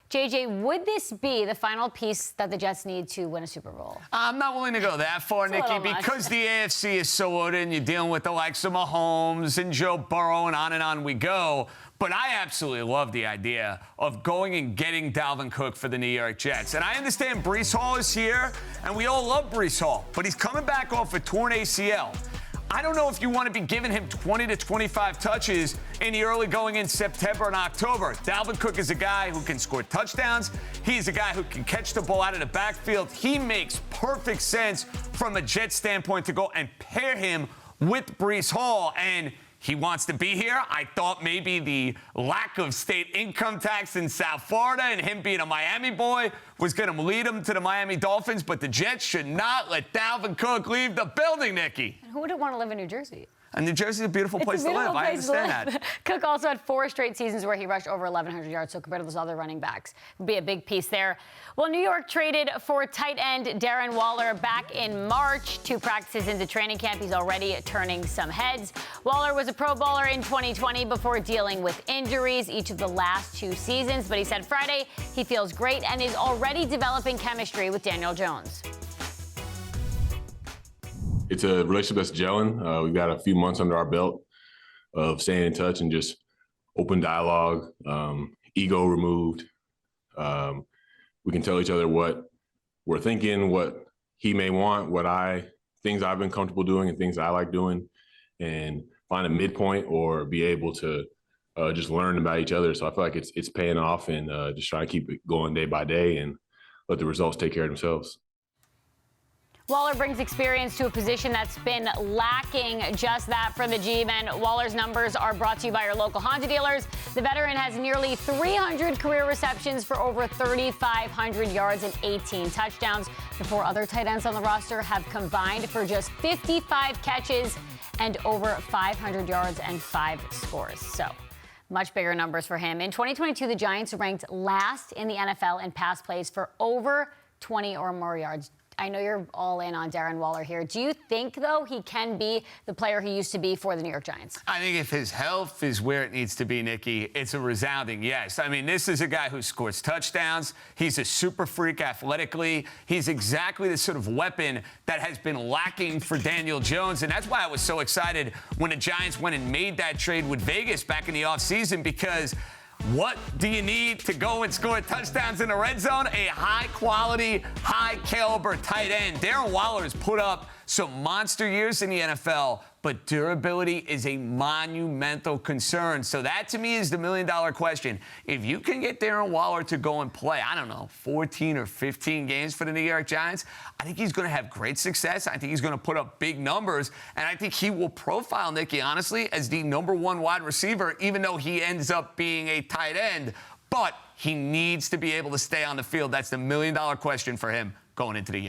JJ, would this be the final piece that the Jets need to win a Super Bowl? I'm not willing to go that far, Niki, because the AFC is so loaded and you're dealing with the likes of Mahomes and Joe Burrow and on we go. But I absolutely love the idea of going and getting Dalvin Cook for the New York Jets. And I understand Breece Hall is here, and we all love Breece Hall, but he's coming back off a torn ACL. I don't know if you want to be giving him 20 to 25 touches in the early going in September and October. Dalvin Cook is a guy who can score touchdowns. He's a guy who can catch the ball out of the backfield. He makes perfect sense from a Jet standpoint to go and pair him with Breece Hall. And he wants to be here. I thought maybe the lack of state income tax in South Florida and him being a Miami boy was going to lead him to the Miami Dolphins, but the Jets should not let Dalvin Cook leave the building, Niki. And who wouldn't want to live in New Jersey? And New Jersey is a beautiful place to live. I understand that. Cook also had 4 straight seasons where he rushed over 1,100 yards, so compared to those other running backs, would be a big piece there. Well, New York traded for tight end Darren Waller back in March. 2 practices into training camp, he's already turning some heads. Waller was a Pro Bowler in 2020 before dealing with injuries each of the last 2 seasons, but he said Friday he feels great and is already developing chemistry with Daniel Jones. It's a relationship that's gelling. We've got a few months under our belt of staying in touch and just open dialogue, ego removed. We can tell each other what we're thinking, what he may want, things I've been comfortable doing and things I like doing, and find a midpoint or be able to just learn about each other. So I feel like it's paying off, and just trying to keep it going day by day and let the results take care of themselves. Waller brings experience to a position that's been lacking just that for the G-men. Waller's numbers are brought to you by your local Honda dealers. The veteran has nearly 300 career receptions for over 3,500 yards and 18 touchdowns. The 4 other tight ends on the roster have combined for just 55 catches and over 500 yards and 5 scores. So much bigger numbers for him. In 2022, the Giants ranked last in the NFL in pass plays for over 20 or more yards. I know you're all in on Darren Waller here. Do you think, though, he can be the player he used to be for the New York Giants? I think if his health is where it needs to be, Niki, it's a resounding yes. I mean, this is a guy who scores touchdowns. He's a super freak athletically. He's exactly the sort of weapon that has been lacking for Daniel Jones. And that's why I was so excited when the Giants went and made that trade with Vegas back in the offseason, because what do you need to go and score touchdowns in the red zone? A high-quality, high-caliber tight end. Darren Waller has put up some monster years in the NFL, but durability is a monumental concern. So that, to me, is the million-dollar question. If you can get Darren Waller to go and play, I don't know, 14 or 15 games for the New York Giants, I think he's going to have great success. I think he's going to put up big numbers, and I think he will profile, Niki, honestly, as the #1 wide receiver, even though he ends up being a tight end. But he needs to be able to stay on the field. That's the million-dollar question for him going into the year.